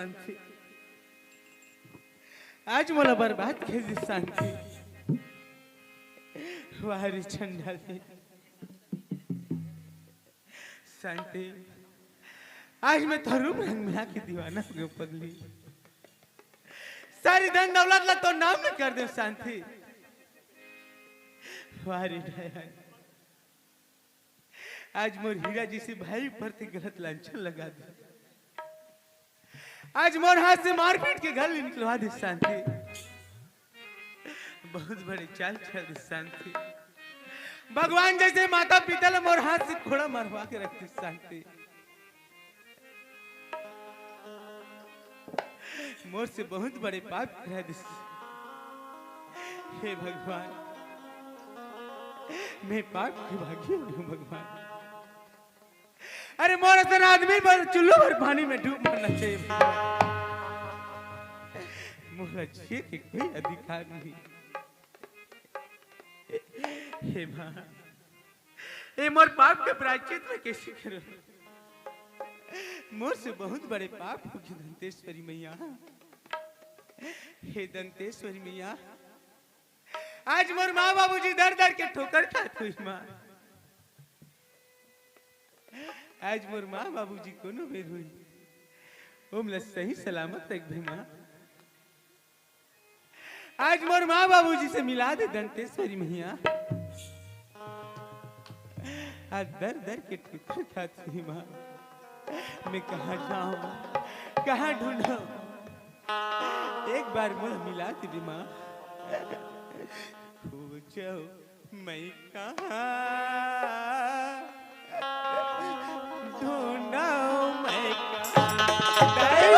शांति आज मोला बर्बाद कर दी शांति वारी चंडाली शांति आज मैं तो रूप रंग में आके दीवाना हो गया पगली सारी धन दौलत ला तो नाम में कर दे शांति वारी दया आज मोर हीरा जी से भाई पर गलत लांछन लगा दे आज मोर हाथ से मारपीट के घर निकलवा दे शांति बहुत बड़े चाल चल दे शांति भगवान जैसे माता पिता ने मोर हाथ से घोड़ा मरवा के रखती शांति मोर से बहुत बड़े पाप करा दे हे भगवान मैं पाप के भागी हूँ भगवान अरे मोर असन आदमी पर चुल्लू भर पानी में डूब मरना चाहिए मोर अच्छे के कोई अधिकार नहीं हे माँ ये मोर पाप के प्रायश्चित में कैसे करूं मोर से बहुत बड़े पाप हो गए दंतेश्वरी मैया हे दंतेश्वरी मैया आज मोर माँ बाबूजी दर दर के ठोकर खाते हुई माँ आज मोर माँ बाबूजी को नो बेर हुई ओमला सही सलामत रख दे माँ आज मोर माँ बाबूजी से मिला दे दंतेश्वरी मैया आज दर दर के ठोकर खाती हुई माँ मैं कहाँ जाऊं कहाँ ढूंढूं एक बार मुझे मिला दे माँ पूछो मैं कहाँ ढूंढूं मैं कहाँ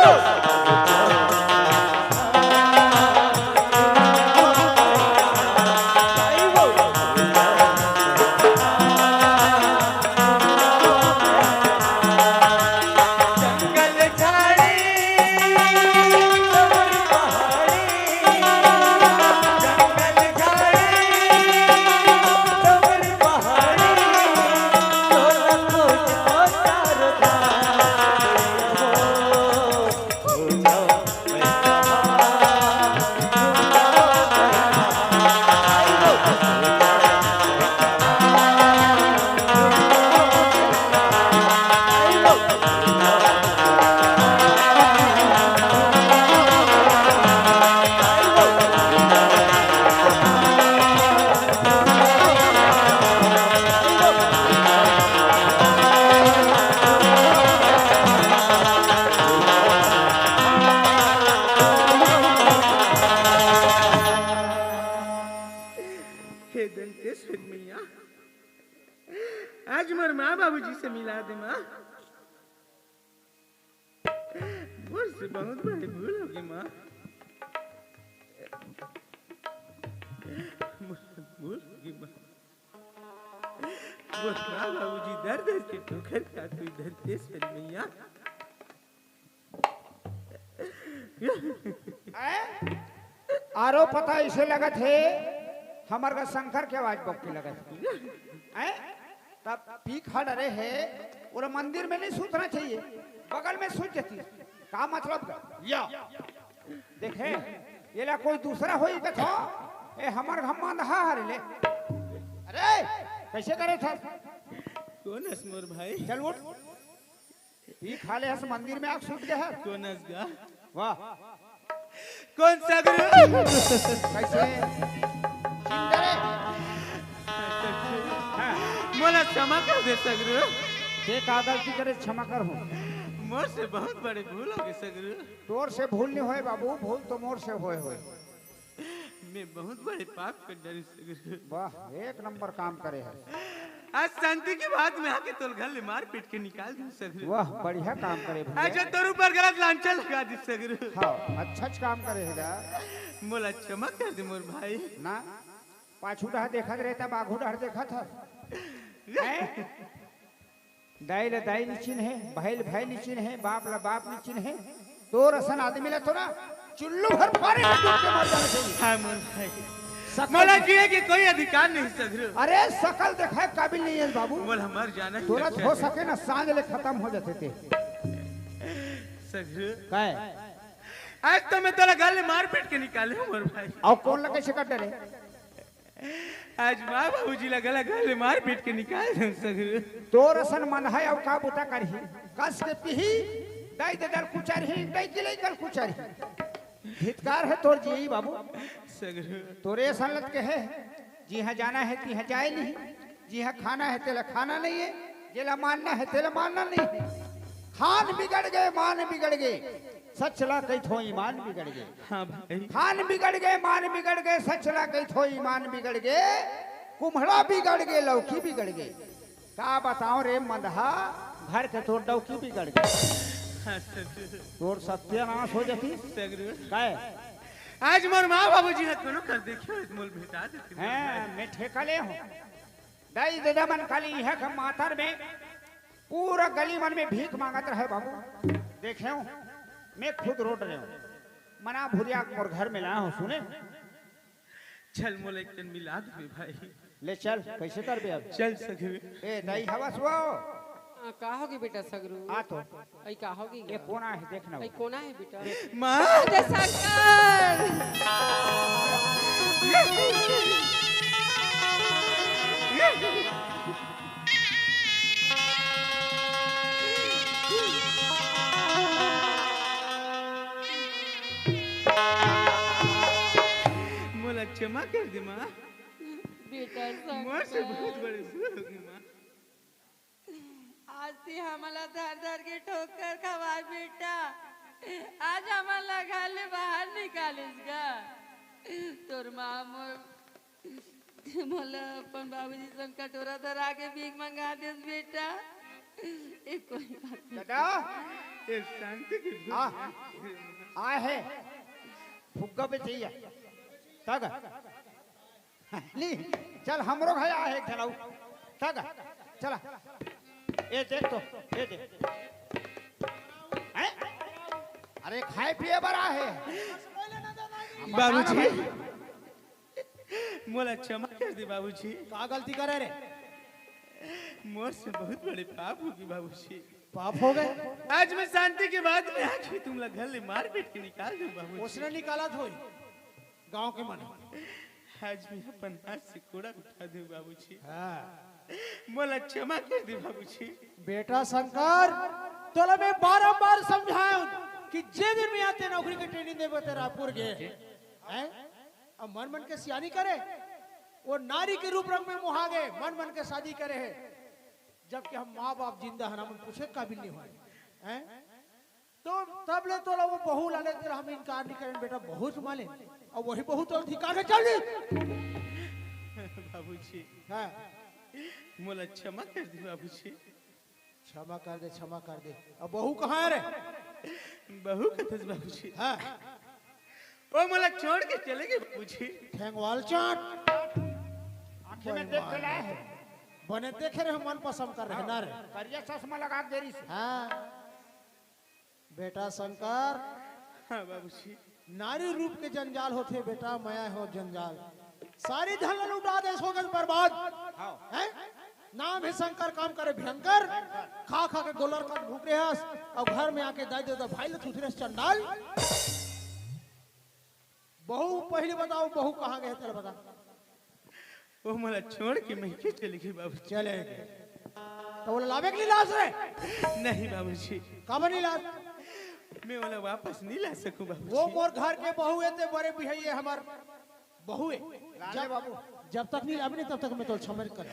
आज मोर माँ बाबूजी से मिला दे माँ मोर से बहुत बड़ी भूल हो गई माँ भूल हो गई माँ मोर माँ बाबूजी दर दर के ठोकर खाते हुए दंतेश्वरी मैया आरो पता इसे लगत है हमार का शंकर के आवाज बक्की लगत है तब पी खा डरे है और मंदिर में नहीं सूतना चाहिए बगल में सूत जाती का मतलब का या देखे ये ला कोई दूसरा होई कथो ए हमार हम अंधा हरे ले अरे कैसे करे था कौन है मोर भाई चल उठ पी खा ले हस मंदिर में आग सूत गया है कौन है गा वाह कौन सा गुरु कैसे चिंदरे मोला क्षमा कर दे सगरू के कागज की करे क्षमा कर हूं मोर से बहुत बड़े भूल हो गए सगरू तोर से भूल नहीं होए बाबू भूल तो मोर से होए मैं बहुत बड़े पाप कर डरी सगरू वाह एक नंबर काम करे है आज शांति की बात में आके तोल घर ले मार पीट के निकाल दूं सगरू वाह बढ़िया काम करे आज तोर ऊपर गलत लांछन लगा दी सगरू हां अच्छा काम करेगा मोला क्षमा कर दे मोर भाई ना पाछू डह देखत रहता बाघू डह देखत था दाई ला दाई निचिन है भाई ला भाई निचिन है बाप ला बाप निचिन है तो रसन आदमी ला तो ना चुल्लू भर पानी में डूब के मर जाना चाहिए हां मोर भाई मोला जिए के कोई अधिकार नहीं सगरू अरे सकल देखा काबिल नहीं है बाबू मोला मर जाना तुरंत हो सके ना सांझ ले खत्म हो जाते थे सगरू काय आज तो मैं तेरा गाल मार पीट के निकाले हूँ मोर भाई। और कौन लगे से कट डरे आज माँ बाबूजी लगा गाल मार पीट के निकाल दूं सगरू। तोर असन मन है अब का बुता करही कस के पिही दाई दे दर कुचारही दाई के ले कर कुचारही हितकार है तोर जी बाबू सगरू तोरे संलत के है जी हाँ जाना है ती हाँ जाए नहीं जी हाँ खाना है तेला खाना नहीं है जेला मानना है तेला मानना नहीं खान बिगड़ गए मान बिगड़ गए सच ला कही थो ईमान बिगड़ गए। हाँ भाई खान बिगड़ गए मान बिगड़ गए सच ला कही थो ईमान बिगड़ गए कुम्हड़ा बिगड़ गए लौकी बिगड़ गए का बताओ रे मंदहा घर के तोर डौकी बिगड़ गए हाँ सगरू तोर सत्यानाश हो जाती सगरू काय आज मोर माँ बाबूजी ने कोनो कर देखियो इस मोल भेटा देती हैं मैं ठेकले हूँ दाई दादा मन खाली है कि मातर में पूरा गली मन में भीख मांगत रहे बाबू देखे हूँ मैं खुद रोड रहे हूँ मना भुरिया और घर में लाया हूँ सुने चल मोल एक दिन मिला दे भाई। ले चल कैसे कर बे अब चल सगरू ए दाई हवस वो का होगी बेटा सगरू आ तो आई का होगी ये कोना है देखना आई कोना है बेटा माँ अरे शंकर मोला क्षमा कर दे माँ बेटा मोर से बहुत शंकर बड़ी भूल होगी माँ। आज ती हमारा धर धर के ठोकर खवा बेटा आज हमारा घाले बाहर निकालिस गा तोर माँ मोर मोला अपन बाबूजी सन कटोरा धर आके भीख मंगा देस बेटा एक कोई बात नहीं। दादा ये शांति की आ आए है फुग्गा पे चाहिए तग नहीं चल हमरो घर आए चलाऊ तग चला ये देख तो ये देख हैं? अरे खाए पिए बड़ा है बाबूजी मोला क्षमा कर दे बाबूजी का गलती करे रे मोर से बहुत बड़े पाप होगी बाबूजी। पाप हो गए आज मैं शांति के बाद में आके तुम लोग घर ले मार पीट के निकाल दूं बाबूजी। उसने निकाला थोई गांव के मन आज मैं अपन हाथ से कूड़ा उठा दूं बाबूजी। हाँ मोला क्षमा कर दे बाबूजी। बेटा शंकर तोला मैं बारंबार समझाऊं कि जे दिन में आते नौकरी की ट्रेनिंग देवे ते रायपुर गए हैं अब मन मन के सियानी करे वो नारी के रूप रंग में मुहा गए मन मन के शादी करे है जबकि हम माँ बाप जिंदा है हम पूछे काबिल नहीं हुए हैं तो तब ले तो वो बहू लाने तेरा हम इनकार नहीं करें बेटा बहुत माले और वही बहुत अधिकार है चल बाबूजी हाँ मोला क्षमा कर दे बाबूजी। क्षमा कर दे अब बहू कहाँ है रे बहू कथस बाबूजी। हाँ वो मोला छोड़ के चले गए बाबूजी। ठेंगवाल चाट आंखें में देख के लाए है बने देखे रहे मन पसंद कर रहे ना रे करिया चश्मा लगा के देरी से हाँ बेटा शंकर हाँ बाबूजी। नारी रूप के जंजाल होते बेटा माया हो जंजाल सारी धन लुटा दे सोगन बर्बाद हैं नाम है शंकर काम करे भयंकर खा खा के गोलर का भूख रहे हस और घर में आके दाई दे भाई ले थुथरे चंडाल बहू पहले बताओ बहू कहाँ गए तेरे बता वो मोला छोड़ के मैं क्यों चले गए बाबूजी। चले गए तो बोले लावे के लिए लाश रे नहीं बाबूजी कब नहीं लाश मैं वाला वापस नहीं ला सकूं बाबूजी। वो मोर घर के बहू है ते बड़े बिहाई हमार बहू है लाले बाबू जब तक नहीं लावे नहीं तब तक मैं तो क्षमा कर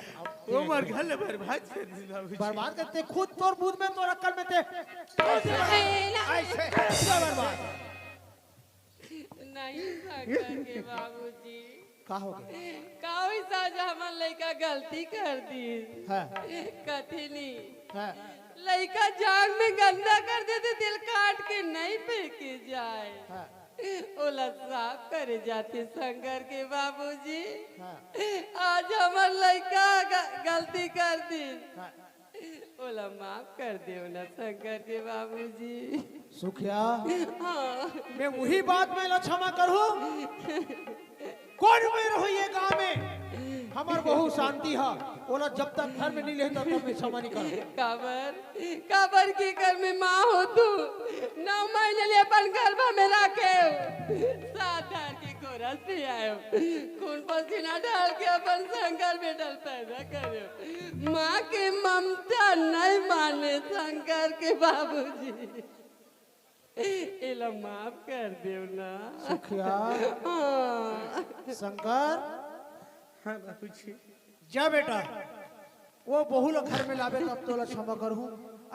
वो मोर घर ले बर्बाद कर दी बाबूजी। बर्बाद करते खुद तोर बूद में तोर अक्कल में ते ऐसे बर्बाद नहीं शंकर के बाबूजी का हो गया काई साजा हमन लइका गलती कर दी हाँ कथी नहीं हाँ लइका जान में गंदा कर देते दिल काट के नहीं फेंके जाए हाँ ओला साफ करे जाते शंकर के बाबूजी हाँ आज हमर लइका गलती कर दी हाँ ओला माफ कर दे ना शंकर के बाबूजी। सुखिया हाँ मैं वही बात में ला क्षमा करूं कौन में रहो ये गांव में हमार बहुत शांति है बोला जब तक घर में नहीं ले तब तक मैं क्षमा नहीं करूँ काबर की कर में माँ हो तू 9 महीने लिए अपन गर्भ में रखे सात धार की कोरस भी आयो खून पसीना डाल के अपन शंकर बेटल पैदा करे माँ की ममता नहीं माने शंकर के बाबूजी इला माफ कर देव ना सुखिया हाँ। शंकर हाँ बाबूजी जा बेटा वो बहू ला घर में लावे तब तो ला क्षमा करूँ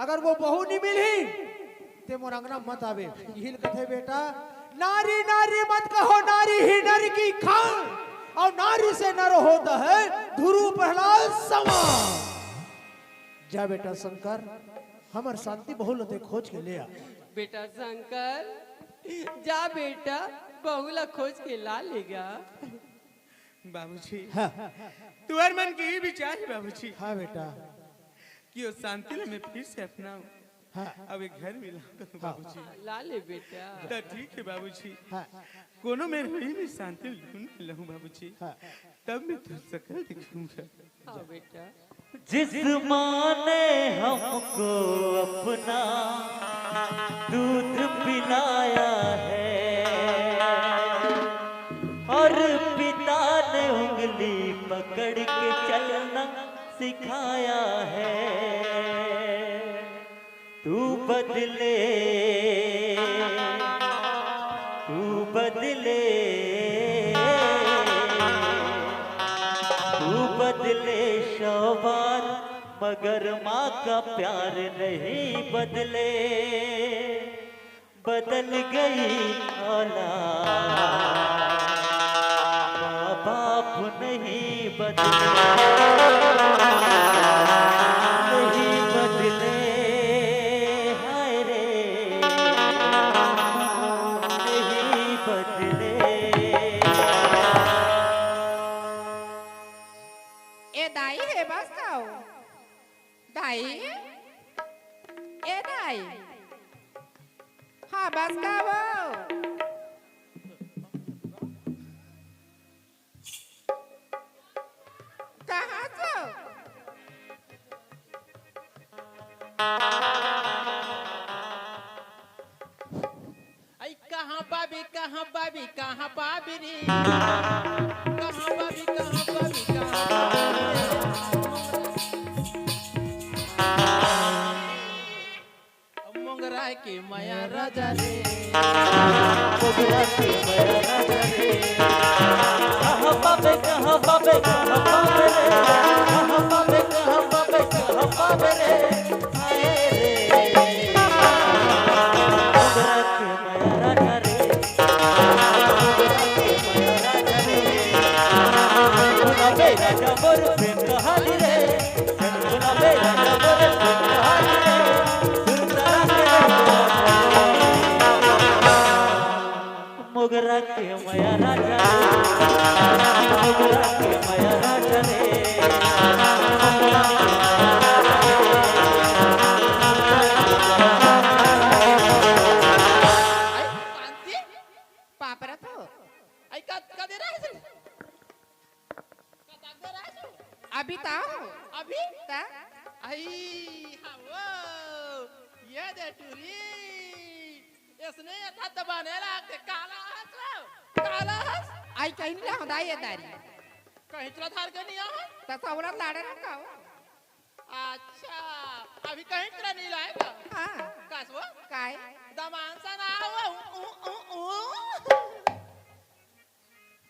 अगर वो बहू नहीं मिली ते मोर अंगना मत आवे यही कथे बेटा नारी नारी मत कहो नारी ही नर की खान और नारी से नर होता है ध्रुव प्रहलाद समान जा बेटा शंकर हमार शांति बहुल होते खोज के ले आ बेटा शंकर जा बेटा बहुला खोज के ला लेगा बाबूजी हाँ तुम्हार मन के ये विचार है बाबूजी हाँ बेटा कि वो शांति में फिर से अपनाऊं हाँ अब एक घर मिला करूं बाबूजी ला ले बेटा तो ठीक है बाबूजी हाँ कोनो मेरे हुई में शांति ढूंढ लूं बाबूजी हाँ तब मैं तो सकल दिखूंगा हाँ बेटा जिस माँ ने हमको अपना दूध पिलाया है और पिता ने उंगली पकड़ के चलना सिखाया है तू बदले शौबार मगर माँ का प्यार नहीं बदले बदल गई औलाद माँ बाप नहीं बदले नहीं बदले हाय रे नहीं बदले ए दाई है बस खाओ दाई ए दाई हाँ बस खाओ कहाँ से आई कहाँ बाबी रे कहाँ बाबी मोगरा के माया राजा रे मोगरा के माया राजा रे कहाँ बाबे रे कहाँ बाबे रे आए रे मोगरा के माया राजा रे गुलाबे राजा मोर प्रेम कहानी रे गुलाबे राजा मोर प्रेम कहानी रे मोगरा के माया राजा मोगरा के माया राजा रे आई शांति पापरा तो आई का दे रहा है का दे रहा है अभी ताओ अभी ता आई हाँ वो ये दे टूरी इसने था दबाने लाके काला हंस आई कहीं ना होता ये दारी कहीं चला थार के नहीं आया ता सौरा लाड़े ना खाओ अच्छा अभी कहीं चला नहीं लाएगा हाँ कासवा काय दमान सा ना हुआ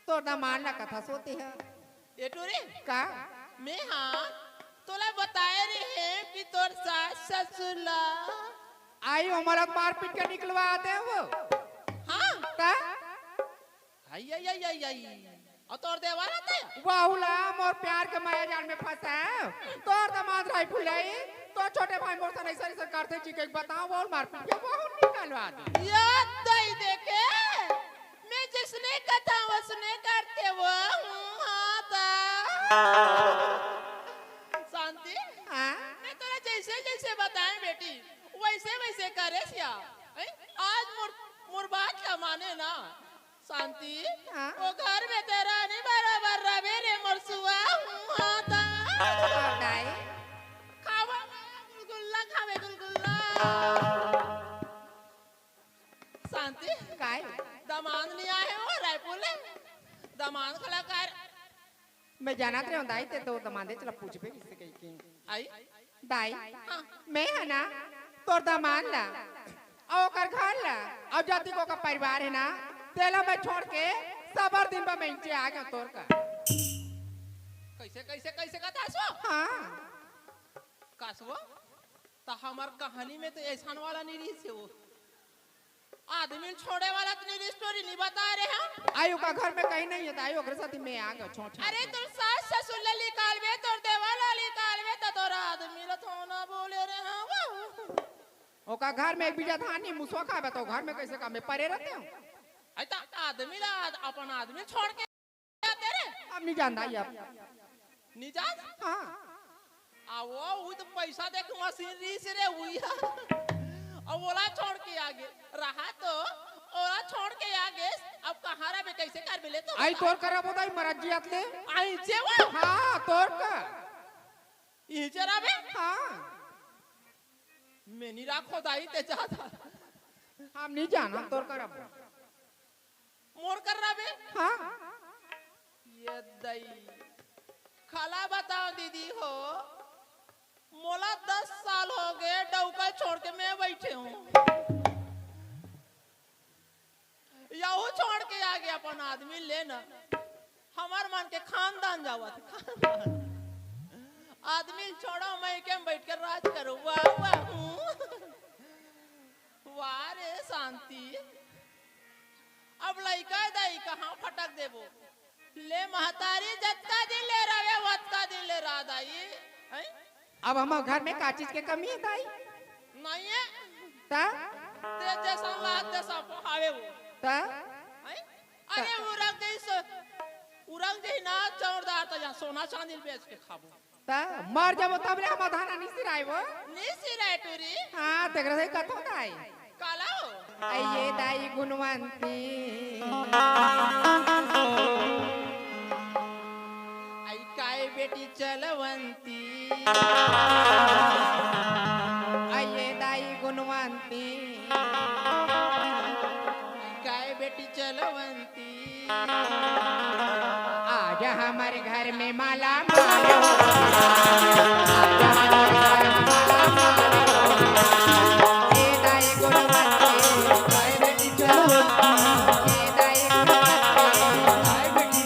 तो ना मारना कथा सोती है ये टूरी का मैं हाँ तोला बताए रहे हैं कि तोर सास ससुरला आई हमारा मार पीट के निकलवा आते हैं वो हाँ का आई आई आई आई आई और तोर देवर आते बाहुला मोर प्यार के माया जाल में फंसा है तोर दामाद राई फुलाई तो छोटे भाई मोर से ऐसा ऐसा करते जी के बताओ बोल मार पीट के बहुत निकलवा दे याद दई देखे मैं जिसने कथा उसने करते वो हाँ था शांति हाँ मैं तोरा जैसे जैसे बताएं बेटी वैसे वैसे करे सिया आज मोर बात क्या माने ना शांति हाँ? वो घर में तेरा नहीं बराबर रवे रे मोर सुआ काय दामाद नहीं आए हो रायपुर ले दामाद खड़ा कर मैं जाना रहे हूँ दाई ते तो दमादे चला पूछ पे किससे कही की आई दाई मैं है ना तोर दामाद ला और कर घर ला और जाति को का परिवार है ना तेला मैं छोड़ के सबर दिन में इंचे आ गया तोर का कैसे कैसे कैसे का तासो हाँ कासवा तो हमार कहानी में तो ऐसा वाला नहीं से वो आदमी छोड़े वाला तो नहीं स्टोरी नहीं बता रहे हम आयु का घर में कहीं नहीं है आयु के साथ मैं आ गया छोड़ अरे तुम सास ससुर ले निकाल बे तोर देवाला निकाल बे तो तोरा आदमी लो थोना बोले रे हां ओका घर में एक बीजा था नहीं मुसवा खाबे तो घर में कैसे काम में परे रहते हो आई तो आदमी ला अपन आदमी छोड़ के जाते रे अब नहीं जानता ये अब नहीं जान हाँ वो तो पैसा देख मशीनरी से रे हुई अब ओला छोड़ के आगे रहा तो ओला छोड़ के आगे अब कहाँ रहे कैसे कर मिले तो आई तोर करा बोदा मराजी आतले आई जेवा हाँ तोर का ये जरा बे हाँ मैं नहीं राखो दाई ते जाता हम नहीं जाना तोर करा मोर कर रहा बे हाँ ये दई खाला बताओ दीदी हो मोला 10 साल हो गए डौका छोड़ के मैं बैठे हूँ यहू छोड़ के आ गया अपन आदमी लेना हमार मान के खानदान जावा खानदान आदमी छोड़ो मैं क्या बैठ कर राज करूँ वाह वाह वाह रे शांति अब लइका दाई कहाँ फटक देबो ले महतारी जत्ता दिन ले रहे वत्ता दिन ले रहा दाई अब हम घर में का चीज के कमी है दाई नहीं है ता ते जैसा लात जैसा हावे वो ता अरे उरंग दे ना चौरदार तो सोना चांदी बेच के खाबो ता मर जब तब रे हम धाना नहीं सिराय वो नहीं सिराय टूरी हाँ तेरे से कथो दाई काला हो आइए दाई गुणवंती आई काय बेटी चलवंती आइए दाई गुणवंती काय बेटी चलवंती आज हमारे घर में माला मालो आज हमारे घर में माला मालो ये दाई गुणवंती काय बेटी चलवंती ये दाई गुणवंती काय बेटी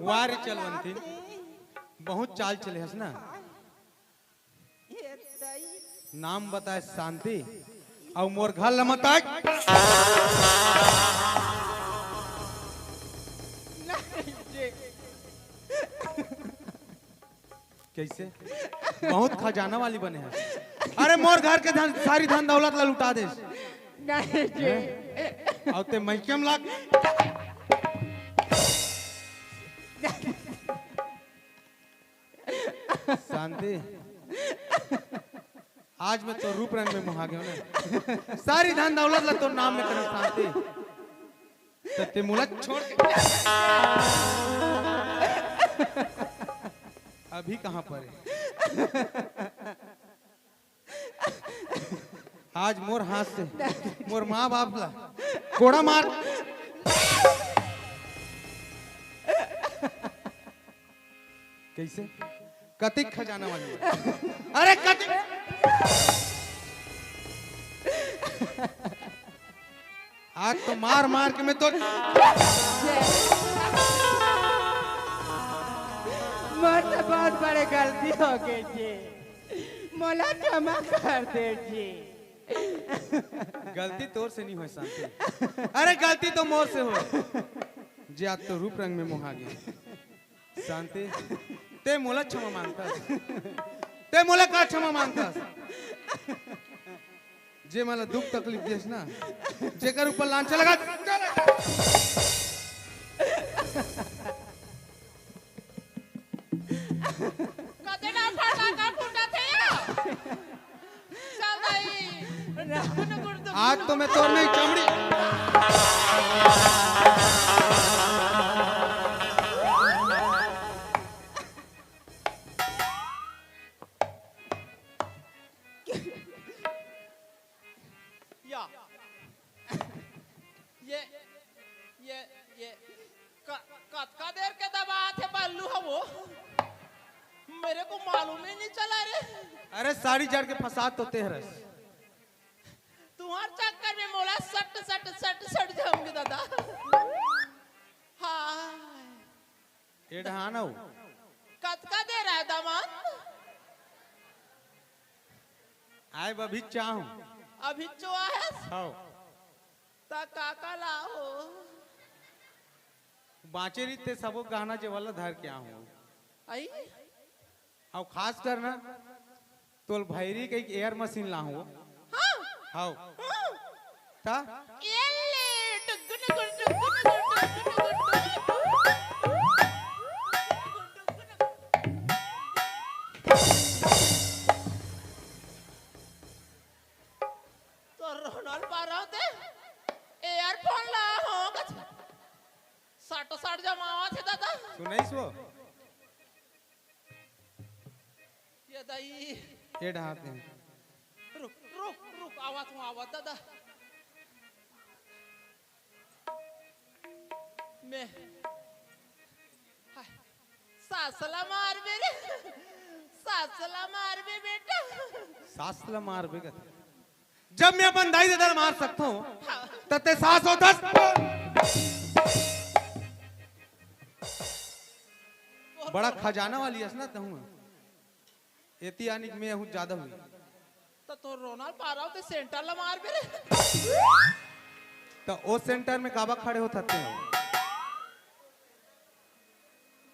वारे चलवंती बहुत चाल चले हस ना नाम बताए शांति और मोर घर लमता कैसे बहुत खजाना वाली बने हैं अरे मोर घर के धन सारी धन दौलत ला लुटा दे नहीं जी और ते मैकम लाग शांति आज मैं तो रूप रंग में मुहा गया ना सारी धन दौलत ला तो नाम में करे शांति तो ते मुलक छोड़ के अभी कहाँ पर है आज मोर हाथ से मोर माँ बाप ला कोड़ा मार कैसे कतिक खजाना वाली अरे कतिक आज तो मार मार के मैं तो मुझसे बहुत बड़ी गलती हो गई जी मोला क्षमा कर दे जी गलती तोर से नहीं हो शांति अरे गलती तो मोर से हो जे आज तो रूप रंग में मुहा गया शांति ते मोला क्षमा मांगता ते मोला का क्षमा मांगता जे मला दुख तकलीफ देस ना जेकर ऊपर लांछा लगा कते ना फटा का फूटा थे या चल भाई आज तो मैं तोड़ने की चमड़ी। या ये कत का देर के दबा थे बल्लू है वो मेरे को मालूम ही नहीं चला रे। अरे साड़ी जड़ के फसाद तो तेहरस। तुम्हार चक्कर में मोला सट सट सट सट जाऊंगी दादा। हाँ ये ढहाना हो। कत का दे रहा है दामाद? आए अभी चाहूं। अभी चुआ है हाँ। ता काका लाओ बाँचे रीते सबो गहना जे वाला धर के आऊं। आई अब खास करना तोल भैरी के एयर मशीन लाहूं। हाँ हाँ। ता ये ले टुकुन टुकुन टुकुन तो रोनाल पारा थे एयरफोन ला हो साठ साठ जमावा थे दादा। सुनाई सो ये दाई ये ढहाते हैं। रुक रुक रुक आवाज दादा। मैं सासला मार मेरे सासला मार बे बेटा। सासला मार बेगत। जब मैं अपन दाई दर मार सकता हूँ तब ते सास हो 10। बड़ा खजाना वाली है ना तहूँ। एती आनी मैं हूँ ज्यादा हुई। तो रोनाल पा रहा हूँ तो सेंटर ला मार मेरे। तो ओ सेंटर में काबा खड़े हो थते हो।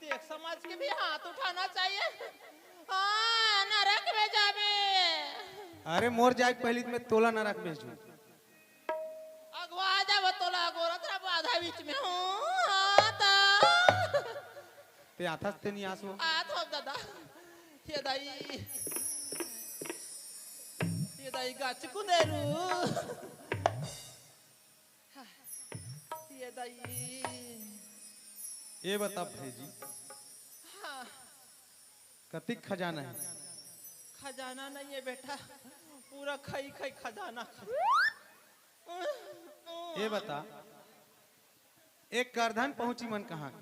देख समझ के भी हाथ उठाना चाहिए। हाँ नरक में जाबे। अरे मोर जाए पहली में तोला नरक भेजू। अगवा जाब तोला गोरतरा बाधा बीच में हूँ। हाँ ता ते आथस ते नहीं आसो। आत हो दादा। ये दाई गाछ कुंदेरू। ये दाई ये बता भेजी हाँ कतिक खजाना है। खजाना नहीं है बेटा पूरा खाई खाई खजाना। ये बता एक करधन पहुंची मन कहाँ।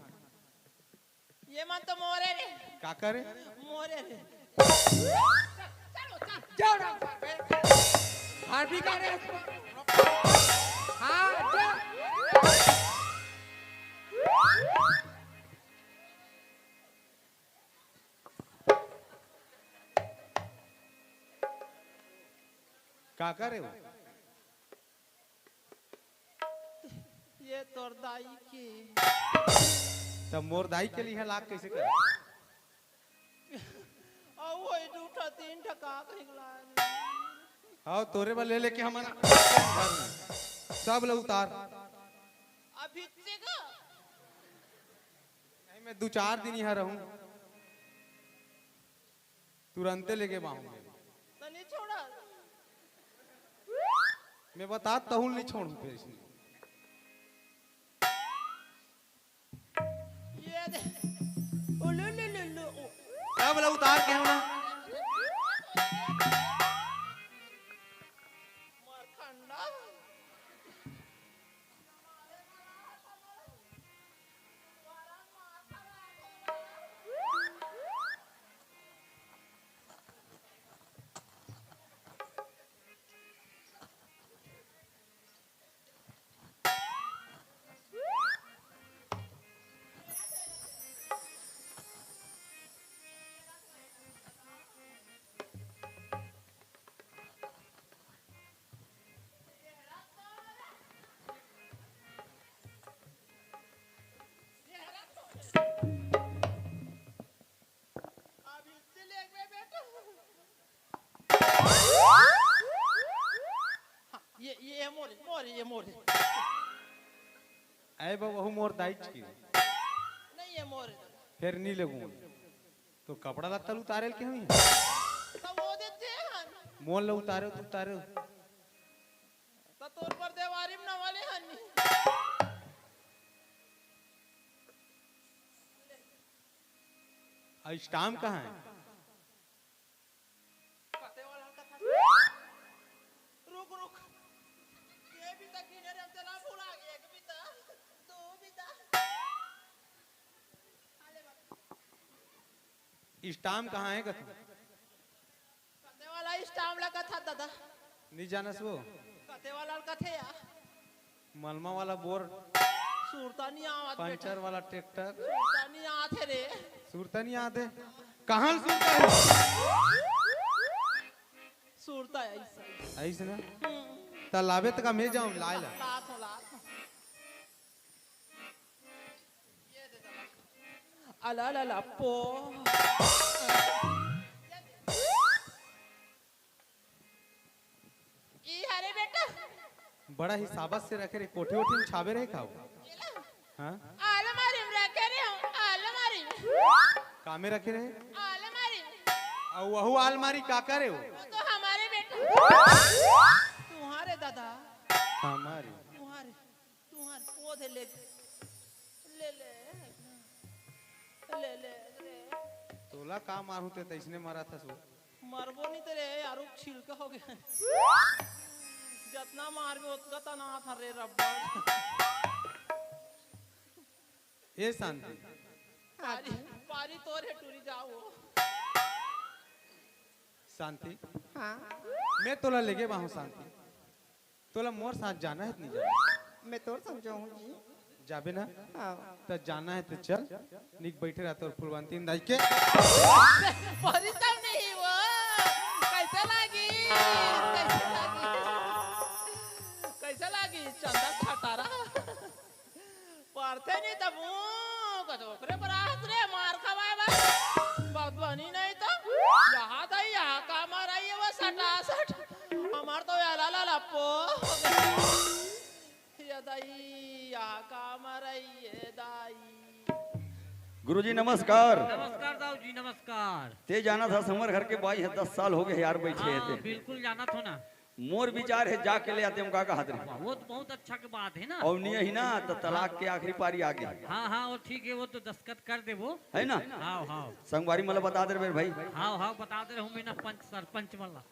ये मन तो मोरे रे का करे मोरे रे। जाओ ना हार भी कर रहे हाँ जाओ। का करे वो। ये तोर दाई के तब मोर दाई के लिए लाख कैसे करे। और वही दूठा तीन ठका कहिला। हाँ तोरे बा ले लेके हमारा सब ले उतार। अभी चेगा नहीं मैं 2-4 दिन यहाँ रहूं तुरंते लेके बाहूंगा। तो नहीं छोड़ा। मैं बता तहुल नहीं छोड़ू फिर इसमें। ये दे उलु लु लु सब ले उतार के होना। मारखंडा आए बा वहु मोर दाई की। ये मोर फिर नहीं लगू तो कपड़ा लत्ता उतारे के हुई तो वो देते हन मोल ल उतारे तो उतारे तो तोर पर देवारी में न वाले हन स्टाम कहाँ है कते वाला कथा रुक रुक ये भी तक गिने रे चला भूला गया एक भी था दो भी था स्टाम कहाँ है कथा कते वाला स्टाम लगा था दादा नहीं जानस वो कते वाला कथे या मलमा वाला बोर सुरतानी आवाज बेटा पंचर वाला ट्रैक्टर सुरतानी आथे रे सुरता नहीं आते कहाँ सुनता है सुरता ऐसा ऐसे ना तालाबे तक मैं जाऊं लाइला लात ये दे दला अला ला ला पो ई हरे बेटा बड़ा हिसाबत से रखे रे कोठी वोठी में छावे रहे खाओ हाँ अलमारी में रखे रे अलमारी कामे रखे रहे अलमारी और वहु आलमारी का करे हो वो तो हमारे बेटा तुम्हारे दादा हमारी तुम्हारे तुम्हारे पौधे ले ले ले ले ले रे तोला का मारू ते तैसने मारा था सो मरबो नहीं तेरे यार छिलका हो गया जितना मार में उतना तना था रे रब्बा ये शांति पारी पारी तोरे टूरी जाओ शांति मैं तोला लेके बाहू शांति तोला मोर साथ जाना है नहीं जाना मैं तो समझाऊं जी जाबे ना हाँ तो जाना है तो चल निक बैठे रहते और फुलवंती दाई के पारी तब नहीं वो कैसा लगी कैसा लगी चंदा छटारा पढ़ते नहीं तब ओकरे पर हाथ रे मार खवाए बा बात बनी नहीं तो यहाँ था यहाँ का मारा ये वो सटा सट हमार तो यार ला ला पो ये दाई यहाँ का मारा ये दाई गुरुजी नमस्कार। नमस्कार दाऊ जी नमस्कार। ते जाना था समर घर के बाई है 10 साल हो गए यार बैठे हाँ, थे बिल्कुल जाना था ना। मोर विचार है जाके ले आते हम काका हाथ में वो तो बहुत अच्छा की बात है ना। और नहीं ही ना तो तलाक के आखिरी पारी आ गई हाँ हाँ वो ठीक है वो तो दस्तखत कर दे वो है ना। हाँ हाँ संगवारी मतलब बता दे मेरे भाई हाँ हाँ बता दे हूँ मैं ना पंच सरपंच वाला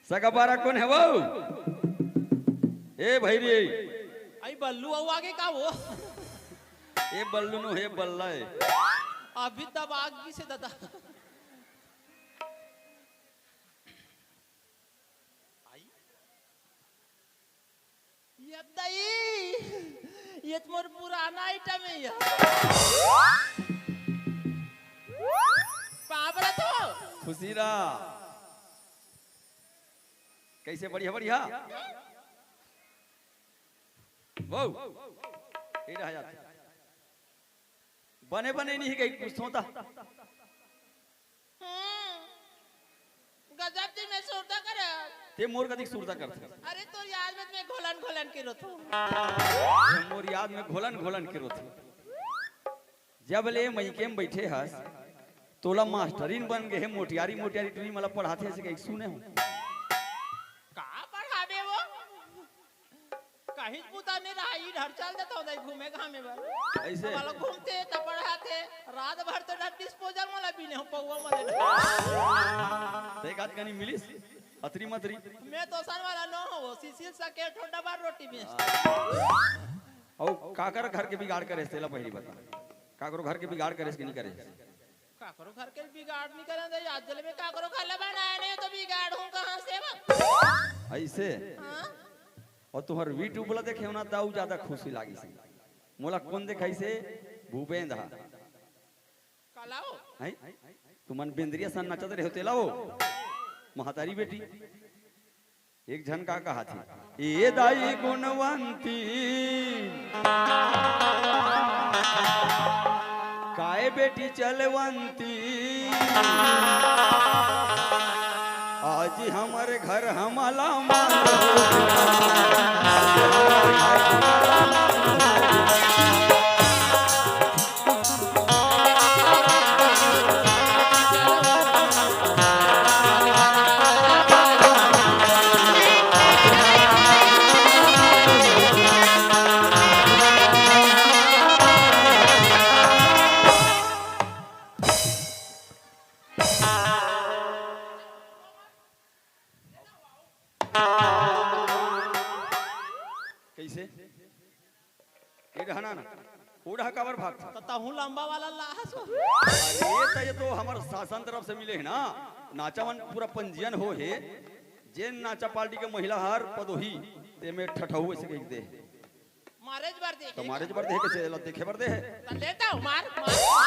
सगा बारा कौन है वो ए भाई रे आई बल्लू आओ आगे का वो ए बल्लू नो हे बल्ला है अभी तब आग से दादा ये दाई ये तो मोर पुराना आइटम है ये पापड़ा तो खुशीरा कैसे बढ़िया बढ़िया वो ये रहा जाता बने बने नहीं गई कुछ होता गजब जी मैं सोचता कर ते मोर कदी सूरता करते अरे तो याद में मैं घोलन घोलन के रोतो मोर याद में घोलन घोलन के रोते जब ले मईके में बैठे हस तोला मास्टरीन बन गए मोटियारी मोटियारी टुनी मतलब पढ़ाते से कहीं सुने हो का पढ़ावे वो कहीं पुता नहीं रहा इधर चल देता हूँ घूमे घामे बस ऐसे वाला घूमते तो पढ़ाते रात भर तो डिस्पोजल वाला भी नहीं हो पौवा मले एक आध कनी मिलिस अतरी मतरी मैं तो सन वाला न हो सीसील सके ठोडा बार रोटी बेच और काकर घर के बिगाड़ करे तेला पहली बता काकरो घर के बिगाड़ करे कि नहीं करे का करो घर के बिगाड़ नहीं करें तो आज जल में का करो खाला बनाए नहीं तो बिगाड़ हूं कहां से ऐसे हां और तुहर यूट्यूब वाला देखे ना ताऊ ज्यादा खुशी लागी सी मोला कौन देखाई से भूपेंद्र कलाओ है तुमन बेंद्रिया सन नचत रहे होते लाओ महातारी बेटी एक झन का कहा थी ए दाई गुणवंती काय बेटी चलवंती आज हमारे घर हमला काबर भाग तो तहू लंबा वाला लाहस हो। अरे तो ये तो हमार शासन तरफ से मिले है ना, नाचावन पूरा पंजीयन हो है, जे नाचा पार्टी के महिला हार पदोही ते में ठठहु ऐसे कह दे मारेज बार देखे तो मारे जबर दे के चला देखे बर दे है तो लेता हूँ मार मार